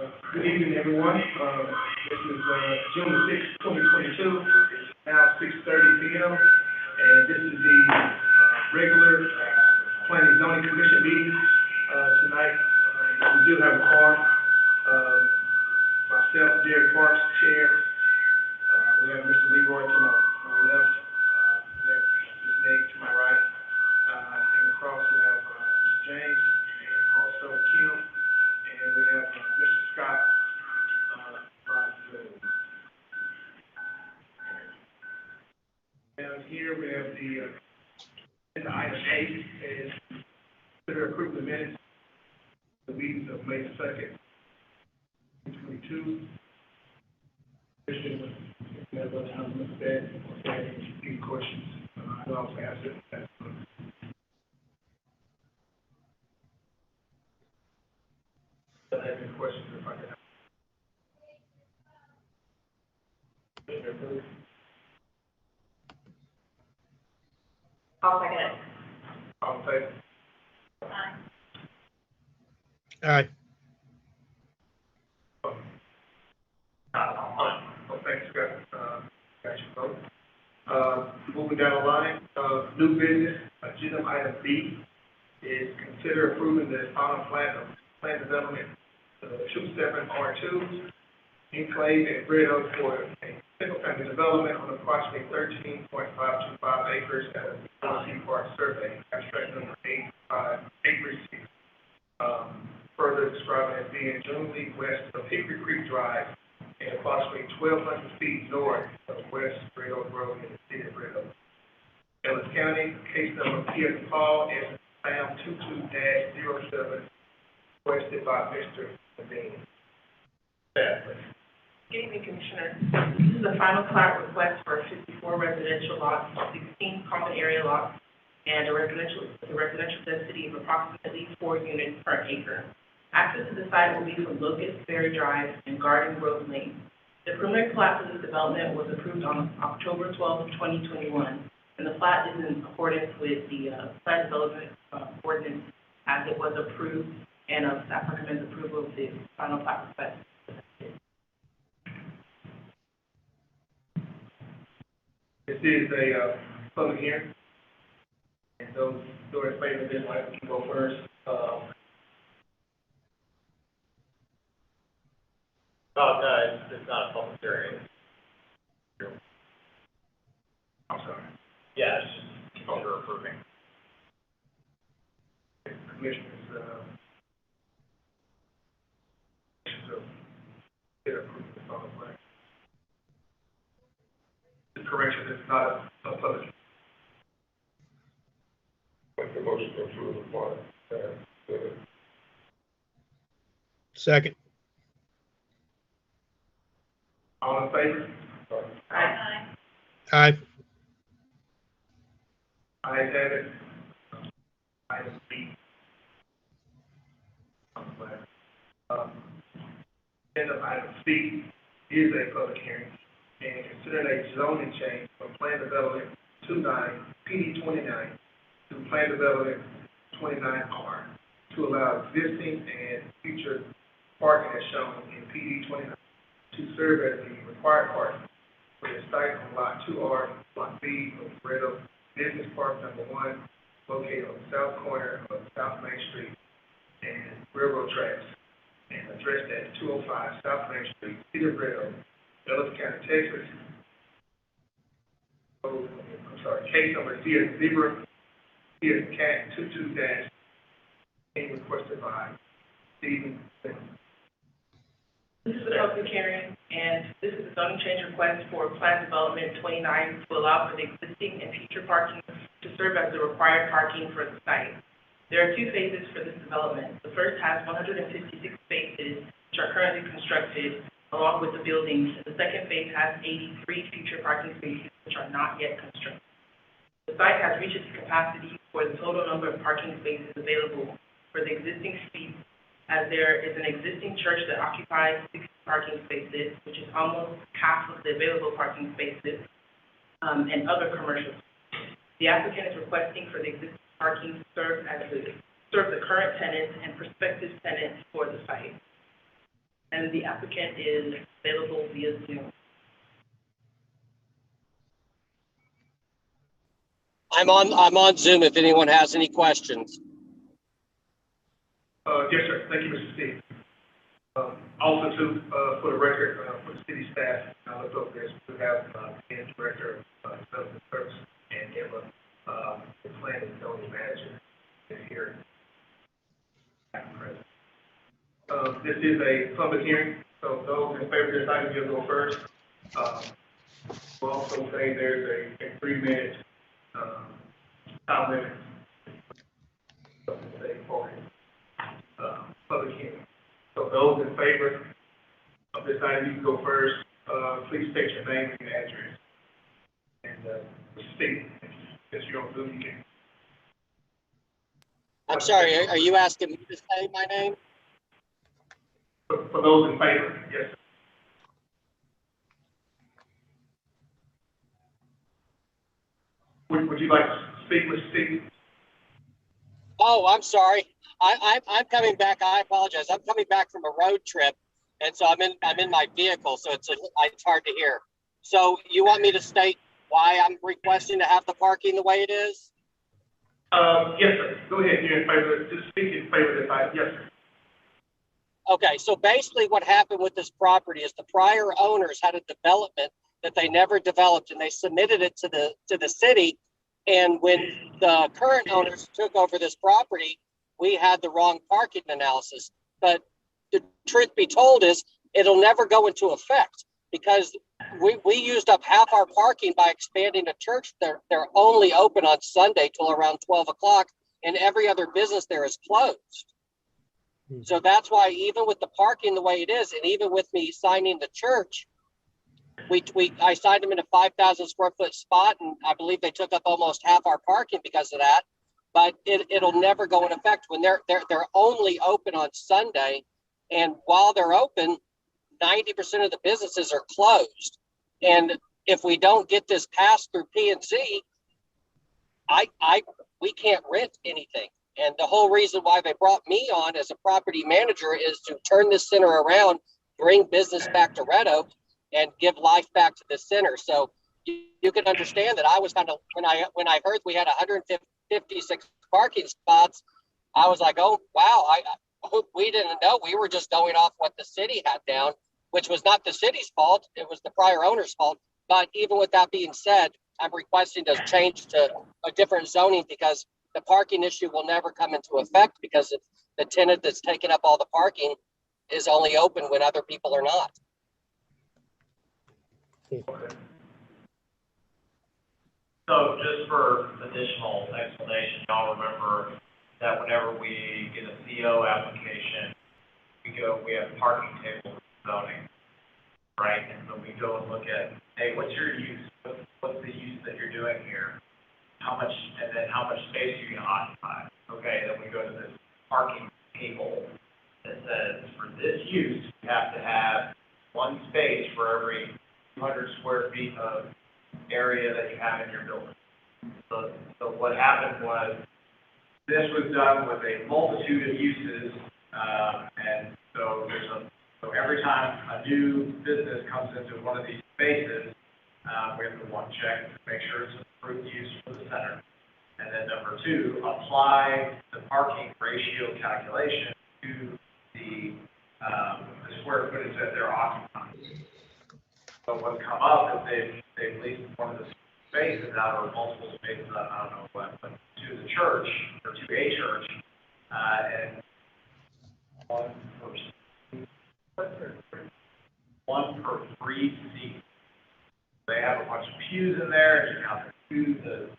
Good evening, everyone. This is June the 6th, 2022. It's now 6:30 p.m. and this is the regular Planning and Zoning Commission meeting tonight. We do have a quorum. Myself, Derek Parks, Chair. We have Mr. Leroy to my left. We have Ms. Nate to my right. And across we have Mr. James and also Kim. And we have Mr. Scott by Zoom. Down here we have the item 8 is consider approving the minutes of the meetings of May 2nd, 2022. Christian, Mr. Bed, any questions? I'll also ask it. Don't have any questions if I can. I'll second it. All in favor? Aye. Aye. Well, thanks, Scott. Got your vote. Moving down the line, new business, agenda item B is consider approving the final plan of plan development 27R2 enclave and Brittle for a single-family development on approximately 13.525 acres at a Sea Park survey, abstract number 856. Further describing as being generally west of Hickory Creek Drive and approximately 1,200 feet north of West Brittle Road in the city of Brittle. Ellis County, case number P.S. Paul S. Sam 22-07, requested by Mr. Levine. Good evening, Commissioner. This is the final plat request for 54 residential lots, 16 common area lots, and the residential density of approximately 4 units per acre. Access to the site will be from Locust Ferry Drive and Garden Grove Lane. The preliminary plat for this development was approved on October 12, 2021, and the plat is in accordance with the plan development ordinance as it was approved, and staff recommends approval of the final plat request. This is a public hearing, and those who are in favor of this, I can go first. No, it's not a public hearing. I'm sorry. Yeah, it's just consider approving. Commissioners, consider approving the final plan. The correction is not a public. Make the motion to approve the plan. Second. All in favor? Aye. Aye. Ayes have it. Item B. Agenda item C is a public hearing and considering a zoning change from plan development 29 PD 29 to plan development 29R to allow existing and future parking as shown in PD 29 to serve as the required parking for the site on Lot 2R, Block B of Brittle Business Park Number 1, located on the south corner of South Main Street and Railroad Tracks, and addressed at 205 South Main Street, City of Brittle, Ellis County, Texas. Case number Zebra, Cat 22 being requested by Stephen Simmons. This is a public hearing, and this is a zoning change request for plan development 29 to allow for the existing and future parking to serve as the required parking for the site. There are 2 phases for this development. The first has 156 spaces, which are currently constructed, along with the buildings. The second phase has 83 future parking spaces, which are not yet constructed. The site has reached its capacity for the total number of parking spaces available for the existing suites, as there is an existing church that occupies 60 parking spaces, which is almost half of the available parking spaces, and other commercial. The applicant is requesting for the existing parking to serve the current tenants and prospective tenants for the site. and the applicant is available via Zoom. I'm on Zoom if anyone has any questions. Yes, sir. Thank you, Mr. Steve. Also too, for the record, for the city staff, I looked over this, we have, the director of, development service and Emma, the planning and zoning manager is here. This is a public hearing, so those in favor of this item, you'll go first. We'll also say there's a 3-minute, time limit. Say for, public hearing. So those in favor of this item, you can go first. Please state your name and address. And, Mr. Steve, if you don't do, you can. I'm sorry, are you asking me to say my name? For those in favor, yes, sir. Would you like to speak, Mr. Steve? Oh, I'm sorry. I'm coming back. I apologize. I'm coming back from a road trip, and so I'm in my vehicle, so it's hard to hear. So you want me to state why I'm requesting to have the parking the way it is? Yes, sir. Go ahead. You're in favor. Just speak in favor of this item. Yes, sir. Okay, so basically what happened with this property is the prior owners had a development that they never developed, and they submitted it to the city. And when the current owners took over this property, we had the wrong parking analysis. But the truth be told is it'll never go into effect because we used up half our parking by expanding a church. They're only open on Sunday till around 12 o'clock, and every other business there is closed. So that's why even with the parking the way it is, and even with me signing the church, I signed them in a 5,000 square foot spot, and I believe they took up almost half our parking because of that. But it'll never go in effect when they're only open on Sunday, and while they're open, 90% of the businesses are closed. And if we don't get this passed through P&Z, we can't rent anything. And the whole reason why they brought me on as a property manager is to turn this center around, bring business back to Red Oak, and give life back to the center. So you can understand that I was kind of, when I heard we had 156 parking spots, I was like, oh, wow, we didn't know. We were just going off what the city had down, which was not the city's fault. It was the prior owner's fault. But even with that being said, I'm requesting to change to a different zoning because the parking issue will never come into effect because the tenant that's taking up all the parking is only open when other people are not. Okay. So just for additional explanation, y'all remember that whenever we get a CO application, we have parking tables zoning, right? And so we go and look at, hey, what's your use? What's the use that you're doing here? How much space are you gonna occupy? Okay, then we go to this parking table that says for this use, you have to have one space for every 200 square feet of area that you have in your building. So what happened was this was done with a multitude of uses, and so so every time a new business comes into one of these spaces, we have to check to make sure it's an approved use for the center. And then number 2, apply the parking ratio calculation to the square footage that they're occupying. So what's come up is they've leased one of the spaces out, or multiple spaces, I don't know what, but to the church, or to a church, and one per 3 seats. They have a bunch of pews in there, and you count the pews, the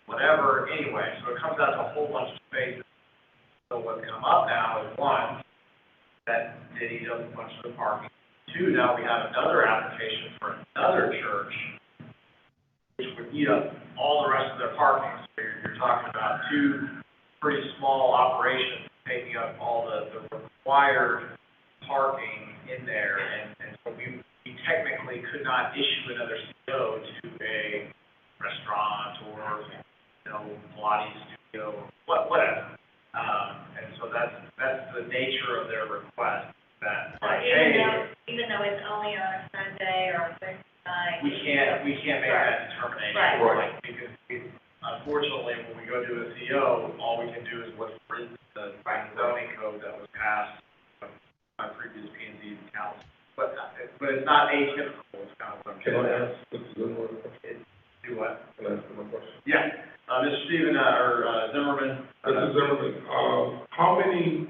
whatever, anyway, so it comes out to a whole bunch of spaces. So what's come up now is 1, that did eat up a bunch of the parking. 2, now we have another application for another church, which would eat up all the rest of their parking. So you're talking about 2 pretty small operations taking up all the required parking in there, and so we technically could not issue another CO to a restaurant or, Pilates studio, whatever. And so that's the nature of their request, that by like, hey, Even though it's only on a Sunday or a Thursday night. we can't make that determination. Right. Like, because unfortunately, when we go do a CO, all we can do is what's written in the zoning code that was passed by previous P and Z council. But it's not atypical, it's kind of what I'm Can I getting at. ask Mr. Zimmerman a question? Do what? Can I ask him a question? Yeah, Mr. Steven, Zimmerman. Mr. Zimmerman, how many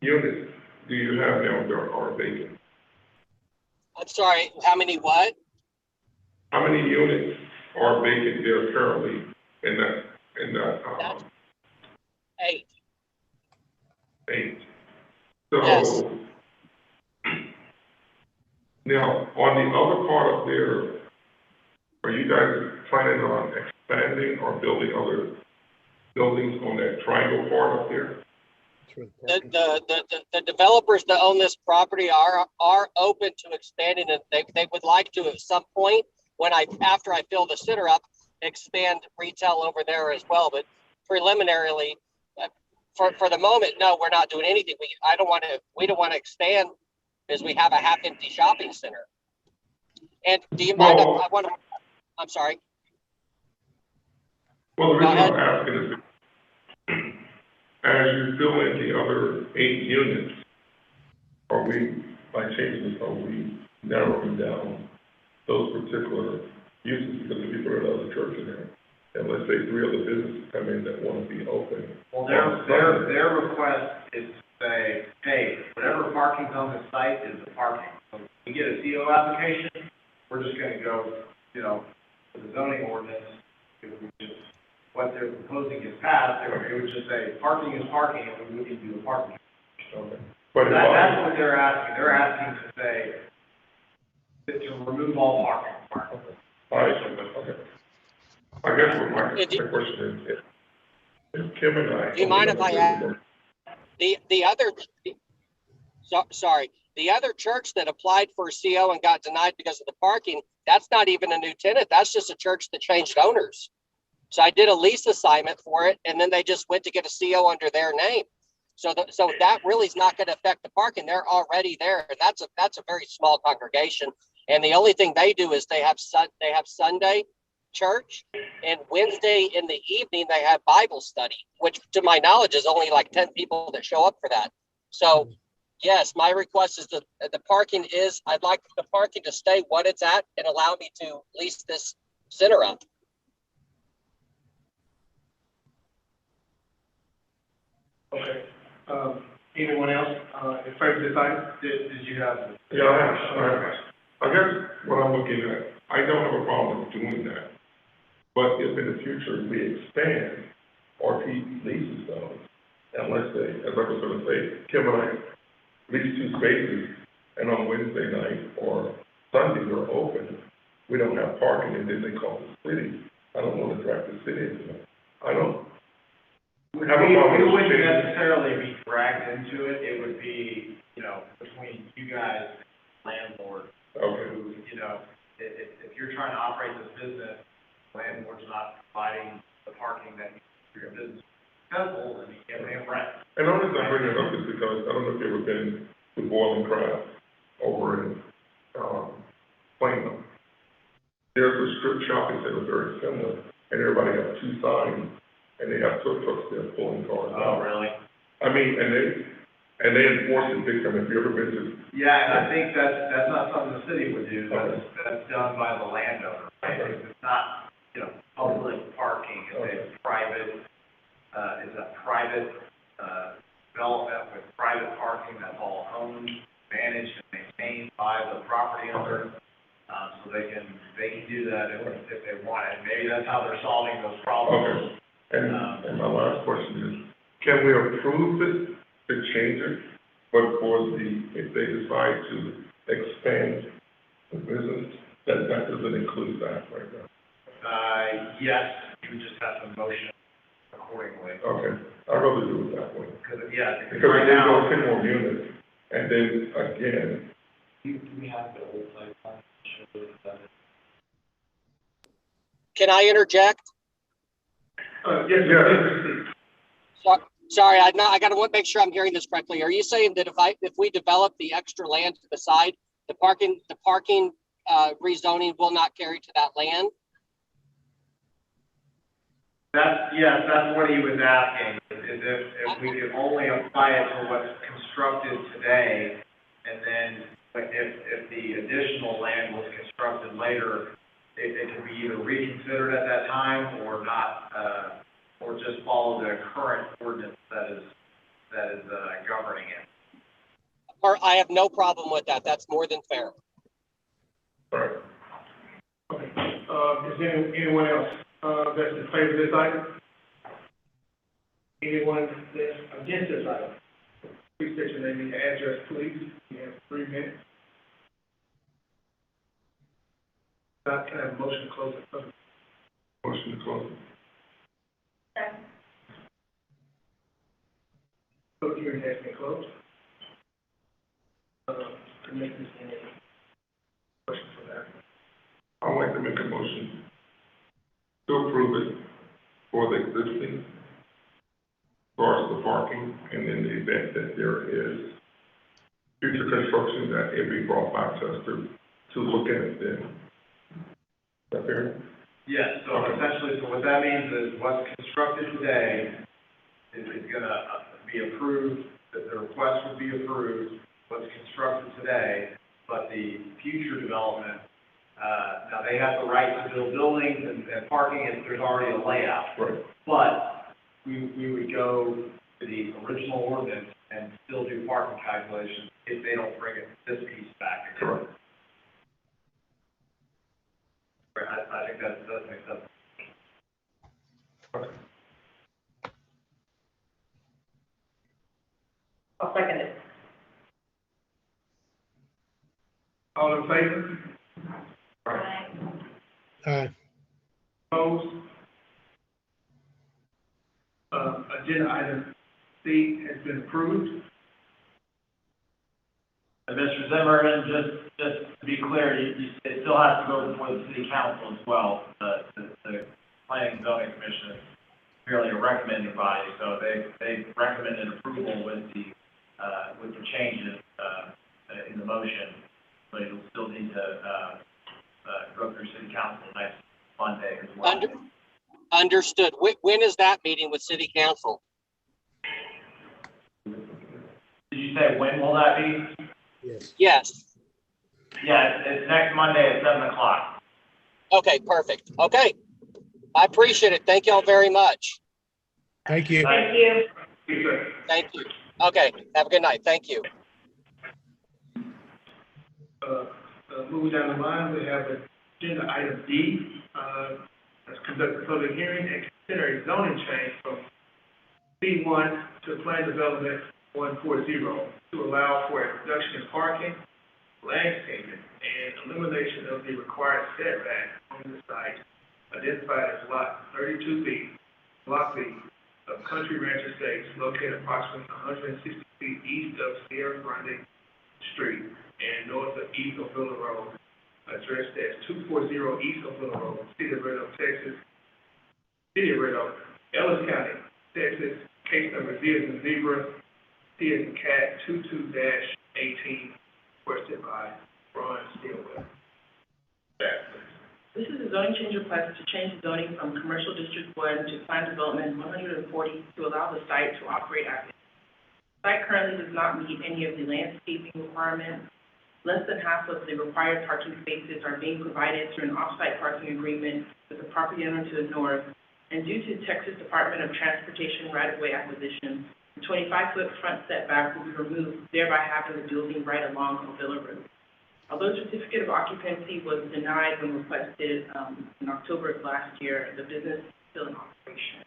units do you have now that are vacant? I'm sorry, how many what? How many units are vacant there currently in that, 8. 8? So, Yes. now, on the other part up there, are you guys planning on expanding or building other buildings on that triangle part up there? The developers that own this property are open to expanding it. They would like to at some point, after I fill the center up, expand retail over there as well. But preliminarily, for the moment, no, we're not doing anything. We don't want to expand because we have a half empty shopping center. And do you mind if I want to, I'm sorry. Well, the reason Go ahead. I'm asking is, as you fill in the other 8 units, are we, by changing this, are we narrowing down those particular uses? Because if you put another church in there, and let's say 3 other businesses come in that want to be open. Well, their request is to say, hey, whatever parking's on the site is the parking. So if we get a CO application, we're just gonna go, to the zoning ordinance. If we just, what they're proposing is passed, it would just say, parking is parking, and we wouldn't do the parking. Okay. But That's what they're asking. They're asking to say, to remove all parking. All right, okay. I guess what my question is, if Kim and I. Do you mind if I add? The other church that applied for a CO and got denied because of the parking, that's not even a new tenant. That's just a church that changed owners. So I did a lease assignment for it, and then they just went to get a CO under their name. So that really is not going to affect the parking. They're already there. That's a very small congregation, and the only thing they do is they have Sunday church, and Wednesday in the evening they have Bible study, which to my knowledge is only like 10 people that show up for that. So yes, my request is that the parking is, I'd like the parking to stay what it's at and allow me to lease this center up. Okay. Anyone else, in favor of this item? Did you have? Yeah, I guess what I'm looking at, I don't have a problem with doing that. But if in the future we expand or he leases those, and let's say, as I was gonna say, Kim and I lease 2 spaces, and on Wednesday night or Sunday they're open, we don't have parking, and then they call the city. I don't wanna drag the city into it. I don't have a problem. We wouldn't necessarily be dragged into it. It would be, between you guys and landlord. Okay. Who, if you're trying to operate this business, landlord's not providing the parking that you need for your business successful, and you can't pay them rent. And the only reason I bring it up is because I don't know if you've ever been to Boiling Crab over in, Plano. There's a strip shopping center very similar, and everybody has 2 signs, and they have tow trucks there pulling cars Oh, out. really? I mean, and they enforce it big time. If you ever been to, Yeah, and I think that's not something the city would do. That's done by the landowner, right? It's not, public parking. It's a private, development with private parking that's all owned, managed, and maintained by the property owner. So they can do that if they want, and maybe that's how they're solving those problems. okay. And my last question is, can we approve it to change it, but if they decide to expand the business, that doesn't include that right now? Yes, you just have to motion accordingly. Okay, I'd rather do it that way. Because Because right they now. go 10 more units, and then again, We have the old site plan. Can I interject? Yes. Sorry, I got to make sure I'm hearing this correctly. Are you saying that if we develop the extra land to the side, the parking rezoning will not carry to that land? Yes, that's what he was asking, is if we could only apply it to what's constructed today, and then if the additional land was constructed later, it could be either reconsidered at that time or not, or just follow the current ordinance that is governing it. Or I have no problem with that. That's more than fair. All right. Okay, is there anyone else, that's in favor of this item? Anyone that's against this item? Please state your name and your address, please. You have 3 minutes. Can I have a motion to close the public? Motion to close. Second. Public hearing has been closed. Commissioners, any questions for that? I'd like to make a motion to approve it for the existing, as far as the parking, and in the event that there is future construction, that it be brought back to us to look at it then. Is that fair? Yes, so essentially, so what that means is what's constructed today is gonna be approved, that the request would be approved, what's constructed today, but the future development, now they have the right to build buildings and parking, and there's already a layout. Right. But we would go to the original ordinance and still do parking calculations if they don't bring this piece back again. Correct. I think that does make sense. I'll second it. All in favor? Aye. Aye. Opposed? Agenda item C has been approved. Mr. Zimmerman, just to be clear, it still has to go before the city council as well. The planning and zoning commission is merely a recommending body, so they recommended approval with the changes, in the motion, but it'll still need to, go through city council next Monday as well. Understood. When is that meeting with city council? Did you say when will that be? Yes. Yes. Yeah, it's next Monday at 7 o'clock. Okay, perfect. Okay. I appreciate it. Thank y'all very much. Thank you. Thank you. Yes, sir. Thank you. Okay. Have a good night. Thank you. Moving down the line, we have agenda item D. Let's conduct a public hearing and consider a zoning change from C1 to Plan Development 140 to allow for a reduction in parking, landscaping, and elimination of the required setback on the site identified as lot 32B, Block B of Country Ranch Estates, located approximately 160 feet east of Sierra Grande Street and north of East Ovilla Road, addressed as 240 East Ovilla Road, City of Red Oak, Texas. City of Red Oak, Ellis County, Texas, case number Z as in zebra, C as in cat, 22-18, requested by Ron Stilwell. This is a zoning change request to change the zoning from Commercial District 1 to Plan Development 140 to allow the site to operate as the site currently does not meet any of the landscaping requirements. Less than half of the required parking spaces are being provided through an off-site parking agreement with the property owner to the north. And due to Texas Department of Transportation right-of-way acquisition, the 25-foot front setback will be removed, thereby having the building right along Ovilla Road. Although certificate of occupancy was denied when requested in October of last year, the business is still in operation.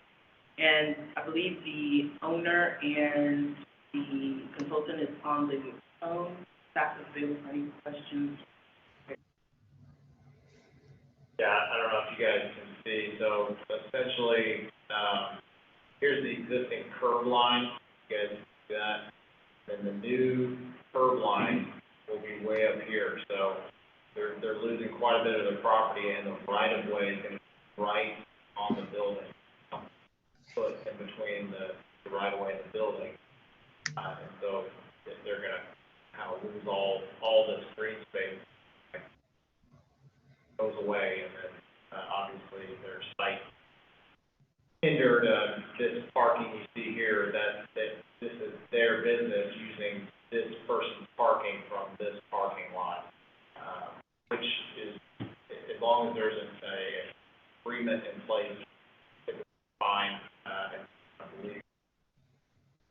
And I believe the owner and the consultant is on the phone. Staff is available for any questions. Yeah, I don't know if you guys can see, so essentially, here's the existing curb line, you guys see that, and the new curb line will be way up here, so they're losing quite a bit of their property, and the right of way is gonna be right on the building, foot in between the the right of way in the building. And so if they're gonna kind of lose all this green space, goes away, and then, obviously, their site hindered, this parking you see here, that this is their business using this person's parking from this parking lot, which is, as long as there's a agreement in place, it's fine, and I believe,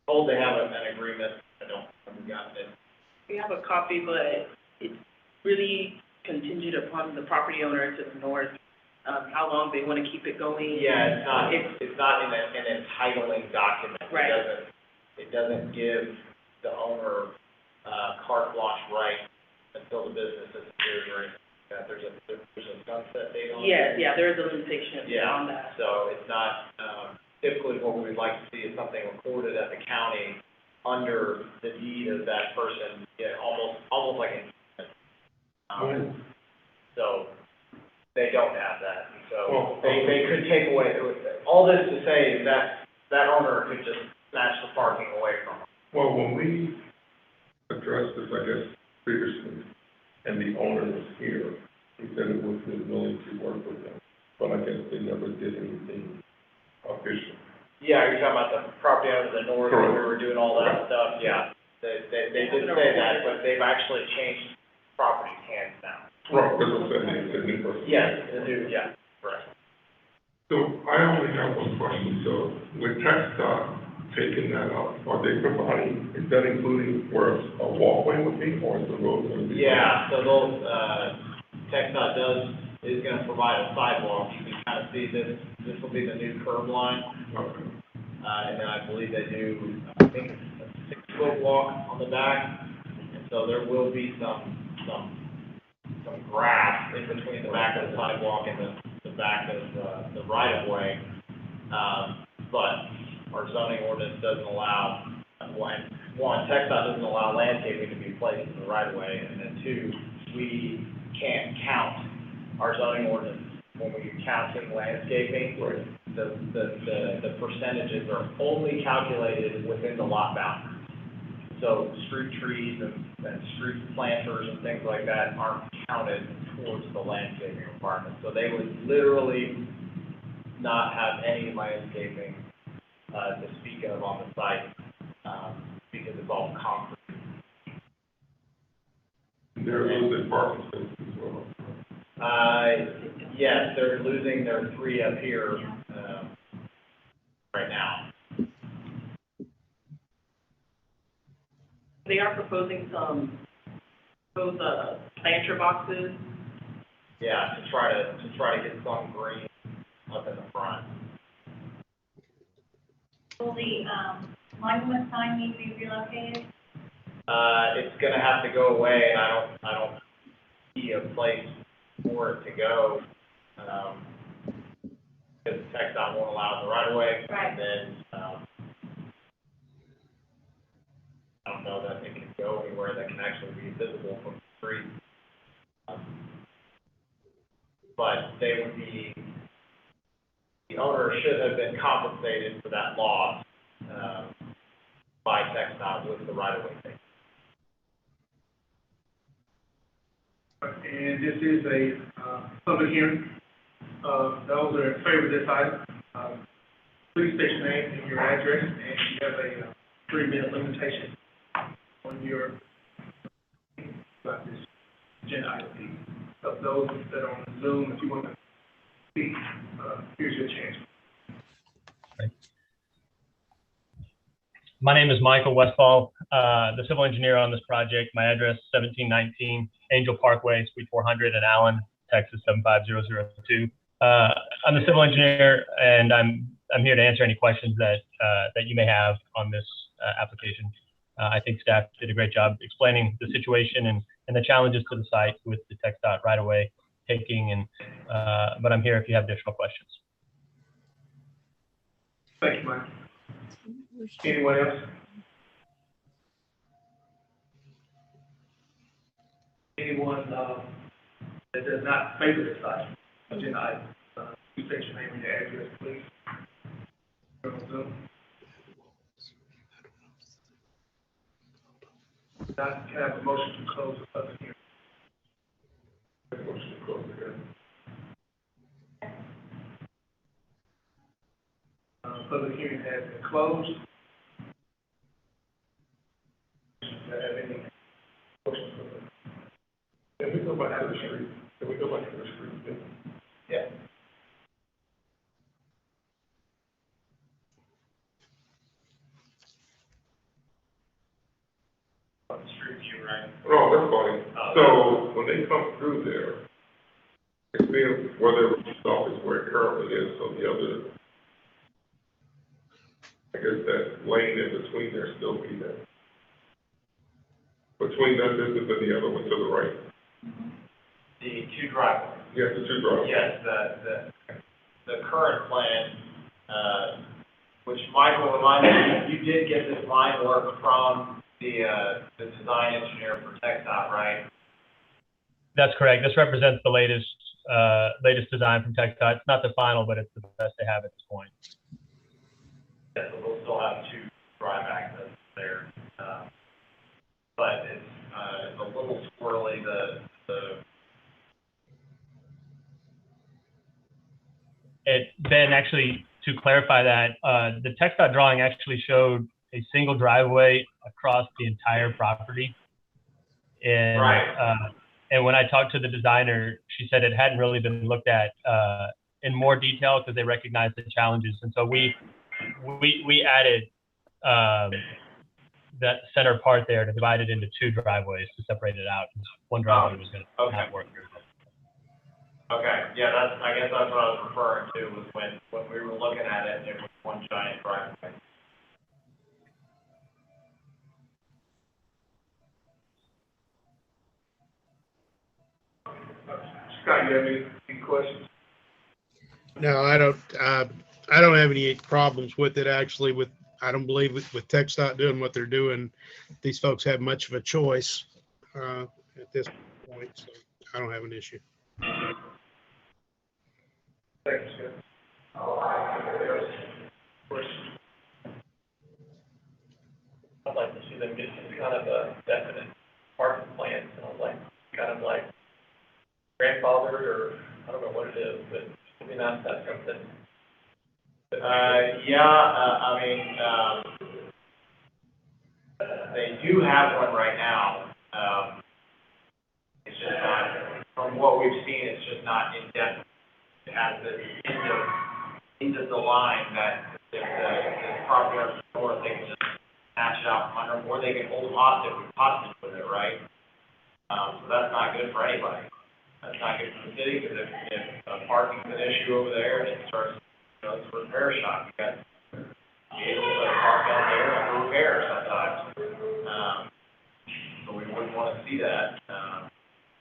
told they have an agreement, haven't gotten it. We have a copy, but it's really contingent upon the property owner to the north, how long they want to keep it going. Yeah, it's not in an entitling document. Right. It doesn't give the owner, carte blanche right until the business disappears or anything. There's a sunset date on it. Yeah, there is a limitation on that. So it's not, typically what we would like to see is something recorded at the county under the deed of that person, almost like an so they don't have that. So they could take away, all this to say is that owner could just snatch the parking away from them. Well, when we addressed this, I guess, previously, and the owner was here, he said it was willing to work with them, but I guess they never did anything official. Yeah, you're talking about the property owner to the north, where we were doing all that stuff, yeah. They did say that, but they've actually changed property hands now. Right, that's what I'm saying, the new person. Yes, correct. So I only have one question, so with TxDOT taking that up, are they providing, is that including where a walkway would be, or is the road going to be? Yeah, so those, TxDOT is gonna provide a sidewalk, you can kind of see this will be the new curb line. Okay. And then I believe they do, I think it's a 6-foot walk on the back, and so there will be some grass in between the back of the sidewalk and the back of the right of way. But our zoning ordinance doesn't allow, one, TxDOT doesn't allow landscaping to be placed in the right of way, and then two, we can't count our zoning ordinance when we're counting landscaping. Right. The percentages are only calculated within the lot boundaries. So street trees and street planters and things like that aren't counted towards the landscaping requirements. So they would literally not have any landscaping, to speak of on the site, because it's all concrete. They're losing parking spaces as well. Yes, they're losing their 3 up here, right now. They are proposing those planter boxes. Yeah, to try to get some green up in the front. Will the, monument sign need to be relocated? It's gonna have to go away, and I don't see a place for it to go, because TxDOT won't allow it in the right of way. Right. And then, I don't know that it can go anywhere that can actually be visible from the street. But they would be, the owner should have been compensated for that loss, by TxDOT with the right of way thing. And this is a public hearing. Those that are in favor of this item, please state your name and your address, and you have a 3-minute limitation on your, about this agenda item. Of those that are on Zoom, if you want to speak, here's your chance. My name is Michael Westfall, the civil engineer on this project. My address 1719 Angel Parkway, Suite 400 in Allen, Texas 75002. I'm the civil engineer, and I'm here to answer any questions that you may have on this application. I think staff did a great job explaining the situation and the challenges to the site with the TxDOT right-of-way taking, but I'm here if you have additional questions. Thank you, Mike. Anyone else? Anyone, that does not favor this item, agenda item, please state your name and your address, please. You're on Zoom. Now, can I have a motion to close the public hearing? Motion to close the hearing. Public hearing has been closed. Do I have any questions for the? Can we go back to the street? Can we go back to the street? Yeah. On the street view, right? No, that's fine. So when they come through there, it's being, where their office where it currently is, so the other, I guess that lane in between there still be there. Between that distance and the other one to the right. The two driveways. Yes, the two driveways. Yes, the current plan, which Michael reminded me, you did get this line work from the design engineer for TxDOT, right? That's correct. This represents the latest design from TxDOT. It's not the final, but it's the best they have at this point. Yeah, so we'll still have two drive access there. But it's a little squirrely, Ben, actually, to clarify that, the TxDOT drawing actually showed a single driveway across the entire property. And, right. And when I talked to the designer, she said it hadn't really been looked at in more detail because they recognized the challenges. And so we added that center part there to divide it into two driveways to separate it out. One driveway was going to not work. Okay, yeah, I guess that's what I was referring to, was when we were looking at it, it was one giant driveway. Scott, you have any questions? No, I don't have any problems with it, actually. I don't believe with TxDOT doing what they're doing, these folks have much of a choice at this point, so I don't have an issue. Thank you, Scott. I'd like to see them get some kind of a definite parking plan, kind of like grandfathered, or I don't know what it is, but it'd be nice to have something. They do have one right now. It's just not, from what we've seen, it's just not in depth. It has the end of the line that if the property owner's north, they can just snatch it out from under them, or they can hold them hostage with it, right? So that's not good for anybody. That's not good for the city, because if parking's an issue over there and it starts, it's a repair shop. You got vehicles that park out there and repair sometimes. So we wouldn't want to see that.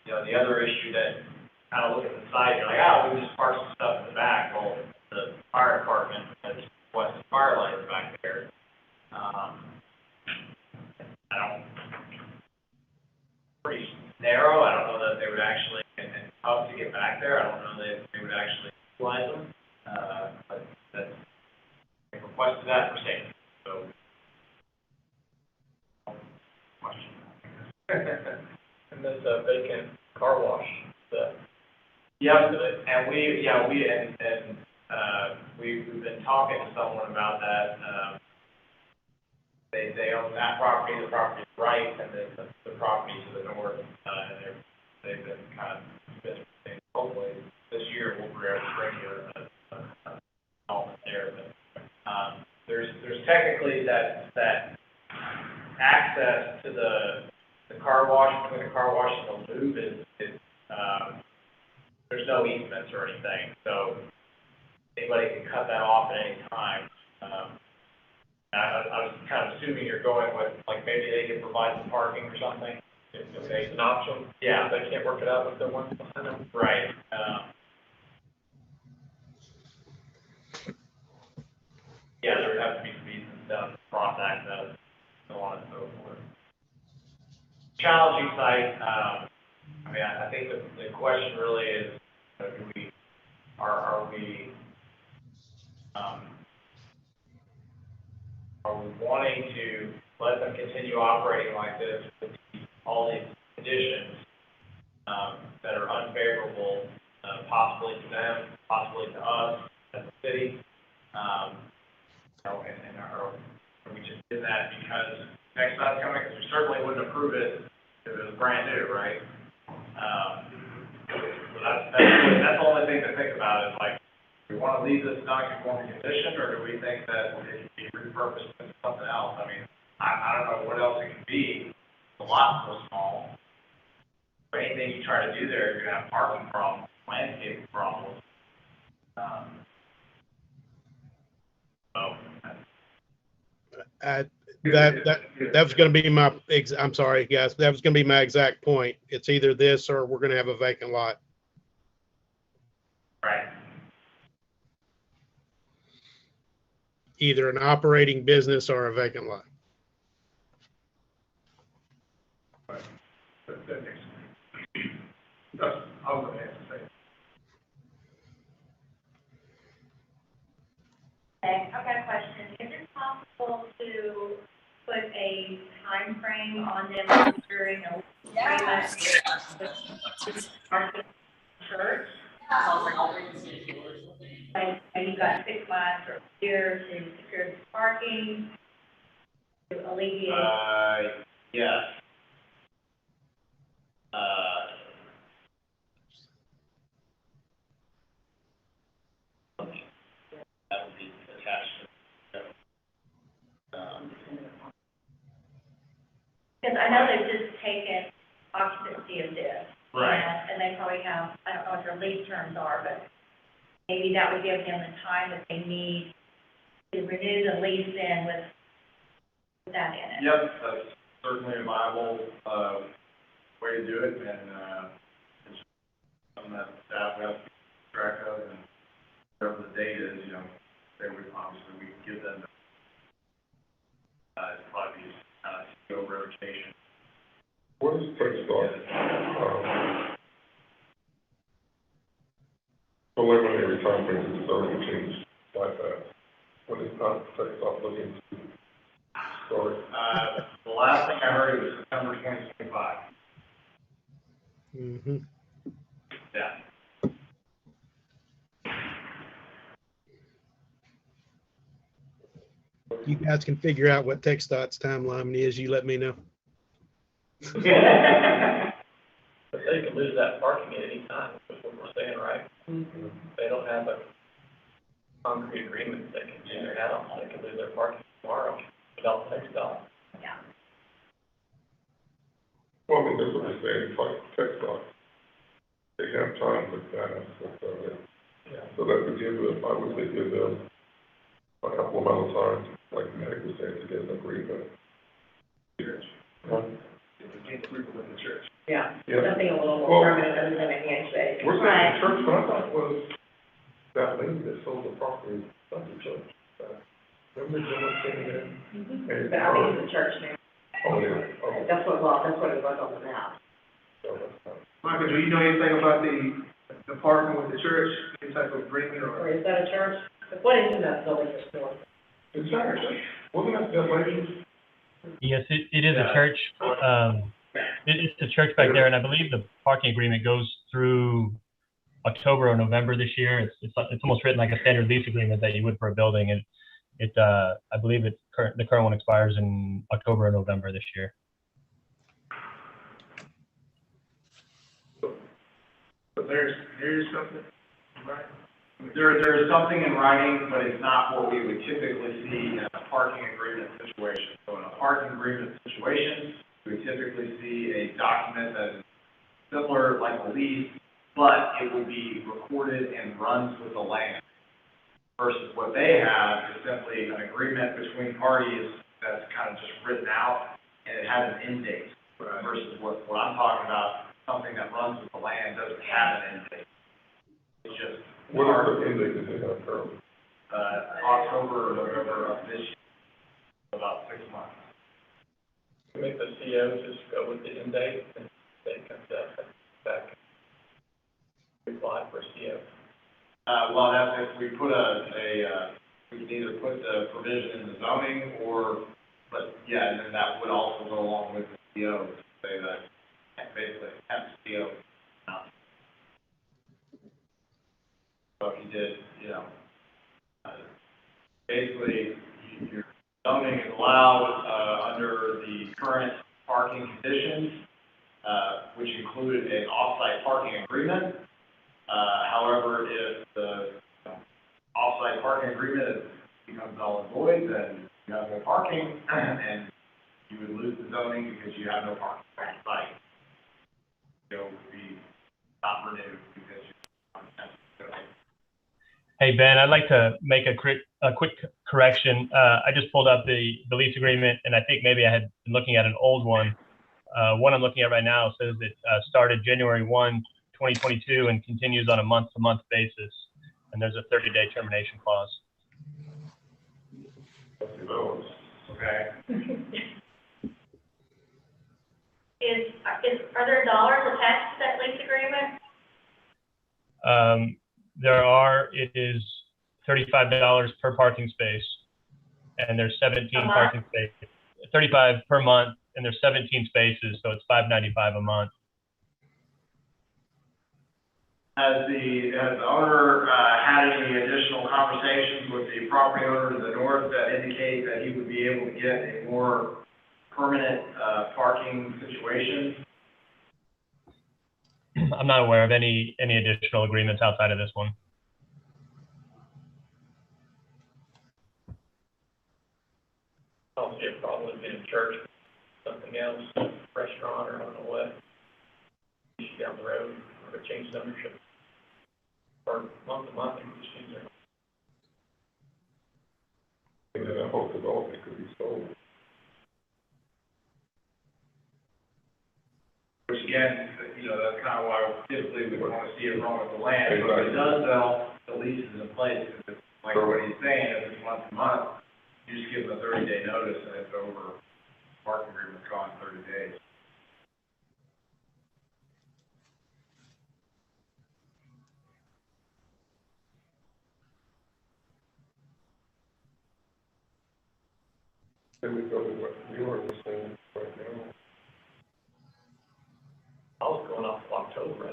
The other issue that kind of look at the side, you're like, we just park some stuff in the back. Well, the fire department has requested fire lines back there. Pretty narrow. I don't know that they would actually, and tough to get back there. I don't know that they would actually utilize them. But they requested that for safety. So, question. And this vacant car wash stuff. Yeah, and we've been talking to someone about that. They own that property, the property is right, and then the property to the north, and they've been kind of, hopefully this year we'll bring a development there. But there's technically that access to the car wash, between the car wash and the loop is there's no easements or anything, so anybody can cut that off at any time. I was kind of assuming you're going with, like, maybe they can provide some parking or something. It's an option. Yeah. They can't work it out with the one behind them. Right. There would have to be some easements down to cross access, so on and so forth. Challenging site. I think the question really is, are we wanting to let them continue operating like this with all these conditions, that are unfavorable, possibly to them, possibly to us as a city. And we just did that because next time's coming, because we certainly wouldn't approve it if it was brand new, right? So that's the only thing to think about is like, do we want to leave this non-conforming condition, or do we think that it can be repurposed into something else? I mean, I don't know what else it can be. The lot's so small. But anything you try to do there, you're gonna have parking problems, landscaping problems. That was gonna be my, I'm sorry, guys, that was gonna be my exact point. It's either this or we're gonna have a vacant lot. Right. Either an operating business or a vacant lot. That makes sense. That's, I was gonna ask the same. Okay, I've got a question. Is it possible to put a time frame on them during a church? Like, you've got 6 months or a year to secure the parking, to alleviate. Yes. That would be attached to, Because I know they've just taken occupancy of this. Right. And they probably have, I don't know what their lease terms are, but maybe that would give them the time that they need to renew the lease in with that in it. Yep, that's certainly a viable, way to do it, and, it's something that staff has to keep track of, and whatever the date is, you know, they would, obviously, we could give them, it'd probably be, CEO rotation. What is TechStart? Preliminary time frame is certainly changed like that. What is not TechStart looking to start? The last thing I heard, it was September 2025. Mm-hmm. Yeah. You guys can figure out what TxDOT's timeline is. You let me know. But they can lose that parking at any time, is what we're saying, right? They don't have a concrete agreement they can do their house, they can lose their parking tomorrow without TxDOT. Yeah. Well, I mean, that's what they're saying, it's like TechStart. They have time with that, so that would give them, I would say, give them a couple amount of time, like Matt was saying, to get an agreement. Church. Huh? Get agreement with the church. Yeah, Yeah. something a little Well, more permanent other than a handshake. We're saying the church, but I thought it was that lady that sold the property, not the church. Remember the one came in? And But I think it's a church now. Oh, yeah, oh, That's what it was on the map. so that's not. Michael, do you know anything about the parking with the church, any type of agreement Or or? is that a church? What is in that building store? It's not a church, wasn't that lady? Yes, it is a church. It's a church back there, and I believe the parking agreement goes through October or November this year. It's almost written like a standard lease agreement that you would for a building, and I believe the current one expires in October or November this year. But there's something, right? There is something in writing, but it's not what we would typically see in a parking agreement situation. So in a parking agreement situation, we would typically see a document that is similar, like a lease, but it would be recorded and runs with the land. Versus what they have is simply an agreement between parties that's kind of just written out, and it has an end date. Versus what I'm talking about, something that runs with the land doesn't have an end date. It's just. What is the end date that they have currently? October or November of this year, about 6 months. Make the CO just go with the end date, and they can back, apply for CO. Well, that's if we put we can either put the provision in the zoning but yeah, and then that would also go along with the CO, to say that basically, your zoning is allowed, under the current parking conditions, which included an off-site parking agreement. However, if the off-site parking agreement becomes null and void, then you have no parking, and you would lose the zoning because you have no parking on site. It would be not renewed because you. Hey, Ben, I'd like to make a quick correction. I just pulled up the lease agreement, and I think maybe I had been looking at an old one. One I'm looking at right now says it started January 1, 2022 and continues on a month-to-month basis. And there's a 30-day termination clause. Okay. Are there dollars attached to that lease agreement? It is $35 per parking space, and there's 17 parking spaces. 35 per month, and there's 17 spaces, so it's $595 a month. Has the owner had any additional conversations with the property owner to the north that indicate that he would be able to get a more permanent parking situation? I'm not aware of any additional agreements outside of this one. I don't see a problem with being church, something else, restaurant, or I don't know what. Issue down the road, or change ownership. Or month to month, and just change their. And then that whole development could be sold. Which again, that's kind of why typically we want to see it wrong with the land. But if it does sell, the lease is in place. If it's like what he's saying, if it's month to month, you just give them a 30-day notice and it's over. Parking agreement's gone in 30 days. Then we go to what you are saying right now. I was going off of October,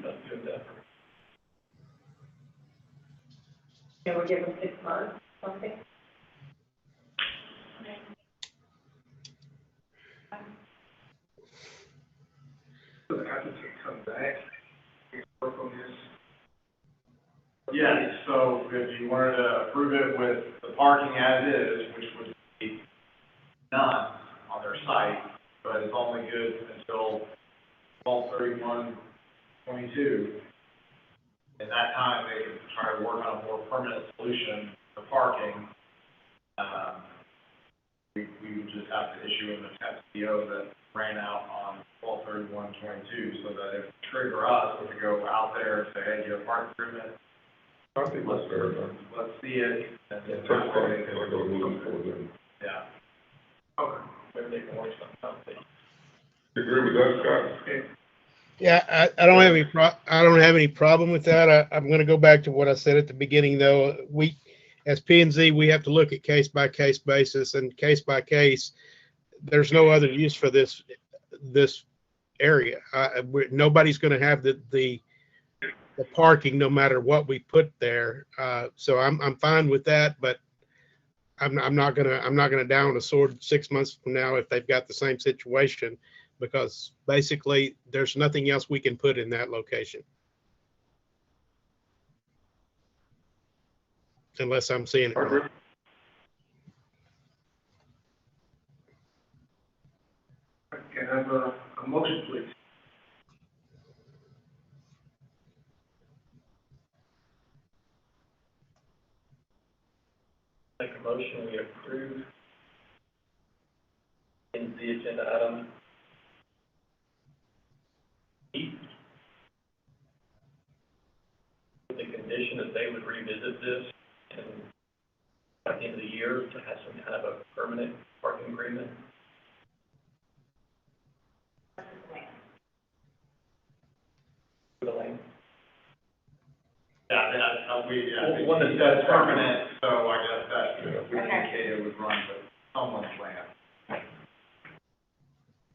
That's good, that. And we're given 6 months, something? So the applicant come back, and work on this. Yes, so if you wanted to approve it with the parking as is, which would be none on their site, but it's only good until 12/31/22. In that time, they can try to work on a more permanent solution for parking. We would just have to issue an FCO that ran out on 12/31/22, so that if trigger us to go out there and say, hey, you have a parking agreement, I think that's fair enough. let's see it, and then First that part, way, I go moving for them. yeah. Okay. Maybe they can work something out. You agree with that, Scott? Yeah, I don't have any problem with that. I'm going to go back to what I said at the beginning, though. We, as P&Z, we have to look at case by case basis, and case by case, there's no other use for this area. Nobody's going to have the parking no matter what we put there. So I'm fine with that, but I'm not gonna down a sword 6 months from now if they've got the same situation, because basically there's nothing else we can put in that location. Unless I'm seeing it wrong. Can I have a motion, please? Make a motion, we approve in the agenda item E, with the condition that they would revisit this and at the end of the year to have some kind of a permanent parking agreement. For the lane. One that says permanent, so I guess that, we indicated it would run with someone's land.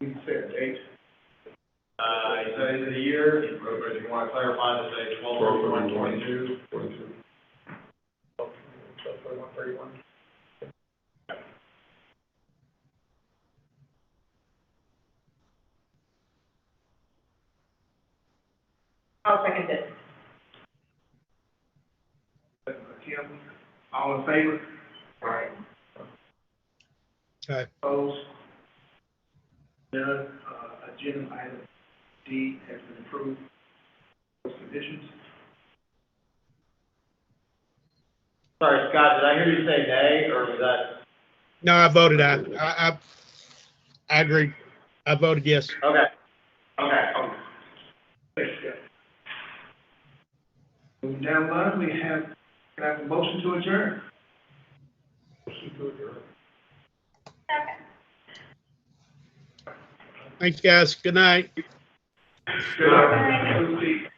We said date. He said end of the year, but if you want want to clarify to say 12/31/22? 22. So 4131. I'll second this. Kim, all in favor? Right. Okay. Opposed? None. Agenda item D has been approved. Those conditions? Sorry, Scott, did I hear you say nay, or was that? No, I voted aye. I agree. I voted yes. Okay. Thanks, Jeff. Moving down line, we have, can I have a motion to adjourn? Thanks, guys. Good night. Good night.